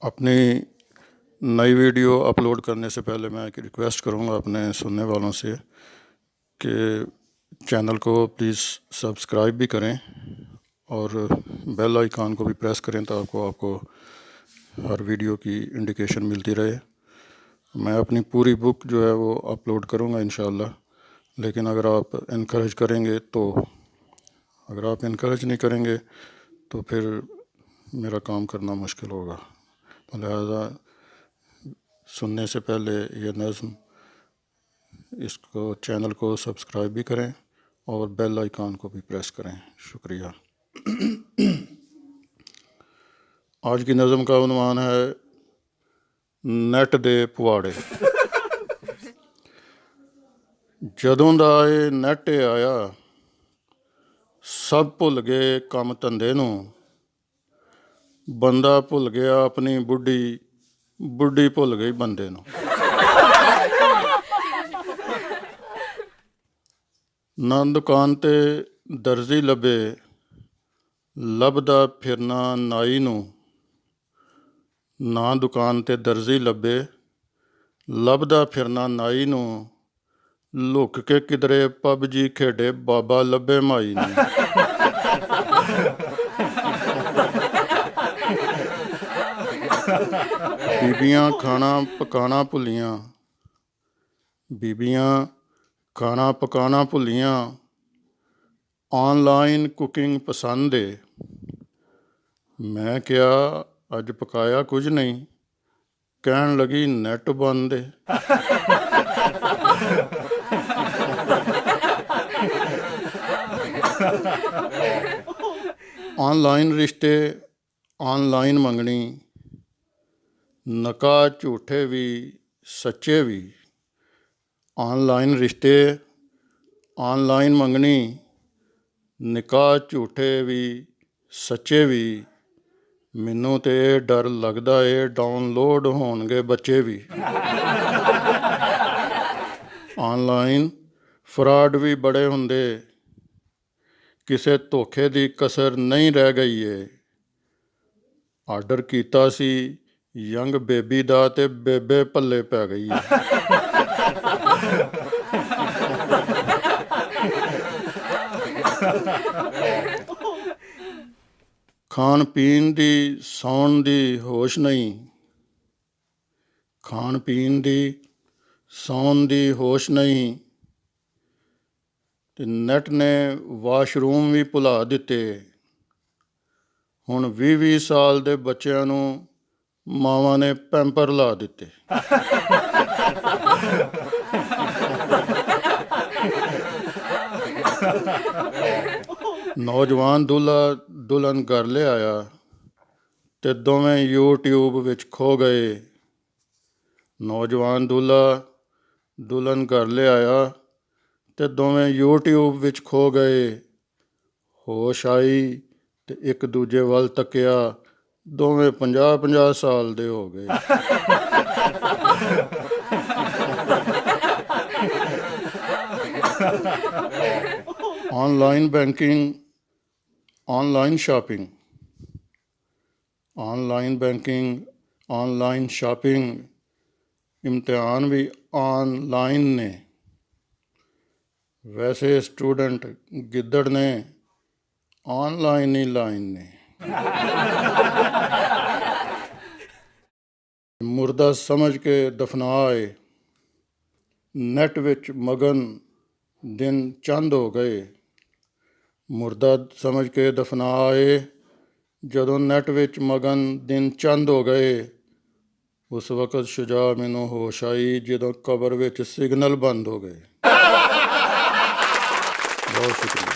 अपनी नई video upload करने से पहले मैं एक रिक्वेस्ट करूँगा अपने सुनने वालों से कि चैनल को प्लीज़ सब्सक्राइब भी करें और बेल आइकन को भी प्रेस करें ताकि आपको हर वीडियो की इंडिकेशन मिलती रहे। मैं अपनी पूरी बुक जो है वो अपलोड करूँगा इंशाअल्लाह, लेकिन अगर आप इनकरेज करेंगे तो, अगर आप इनकरेज नहीं करेंगे तो फिर मेरा काम करना मुश्किल होगा। तो लिहाजा सुनने से पहले ये नज़्म, इसको चैनल को सब्सक्राइब भी करें और बेल आइकन को भी प्रेस करें। शुक्रिया। आज की नज़्म का उन्वान है नेट दे पुआड़े। जदों दा ए नेट आया सब भुल गए काम धंधे नूं, बंदा भुल गया अपनी बुढ़ी, बुढ़ी भुल गई बंदे नूं। ना दुकान ते दर्जी लभे लभदा फिरना नाई नूं, ना दुकान ते दर्जी लभे लभदा फिरना नाई नूं, लुक के किधरे पबजी खेडे बाबा लभे माई नूं। बीबियां खाना पकाना भुलियां, बीबियां खाना पकाना भुलियां, ऑनलाइन कुकिंग पसंद है। मैं क्या अज पकाया कुछ नहीं, कहन लगी नेट बंद है। ऑनलाइन रिश्ते ऑनलाइन मंगनी, नका झूठे भी सच्चे भी। ऑनलाइन रिश्ते ऑनलाइन मंगनी, निकाह झूठे भी सच्चे भी। मैनू तो ये डर लगदा है डाउनलोड होणगे बच्चे भी। ऑनलाइन फ्रॉड भी बड़े हुंदे, किसे धोखे दी कसर नहीं रह गई है। आर्डर कीता सी यंग बेबी दा ते बेबे भल्ले पै गई है। खाण पीण दी सौण दी होश नहीं, खाण पीण दी सौण दी होश नहीं। ते नेट ने वाशरूम भी भुला दिते, हुण 20-20 साल दे बच्चिआं नूं मावां ने पैंपर ला दिते। नौजवान दूल्हा दुल्हन घर लिआया ते दोवें यूट्यूब विच खो गए। नौजवान दूल्हा दुल्हन घर लिआया ते दोवें यूट्यूब विच खो गए। होश आई ते एक दूजे वल तकिया, दोवें 50-50 साल दे हो गए। Online banking online shopping, online banking online shopping. इम्तिहान भी ऑनलाइन ने, वैसे स्टूडेंट गिद्दड़ ने, ऑनलाइन ही लाइन ने। मुर्दा समझ के दफनाए नेट विच मगन दिन चंद हो गए। मुर्दा समझ के दफनाए जदों नेट विच मगन दिन चंद हो गए। उस वक़्त शुजा मैनू होश आई जदों कबर विच सिग्नल बंद हो गए। बहुत शुक्रिया।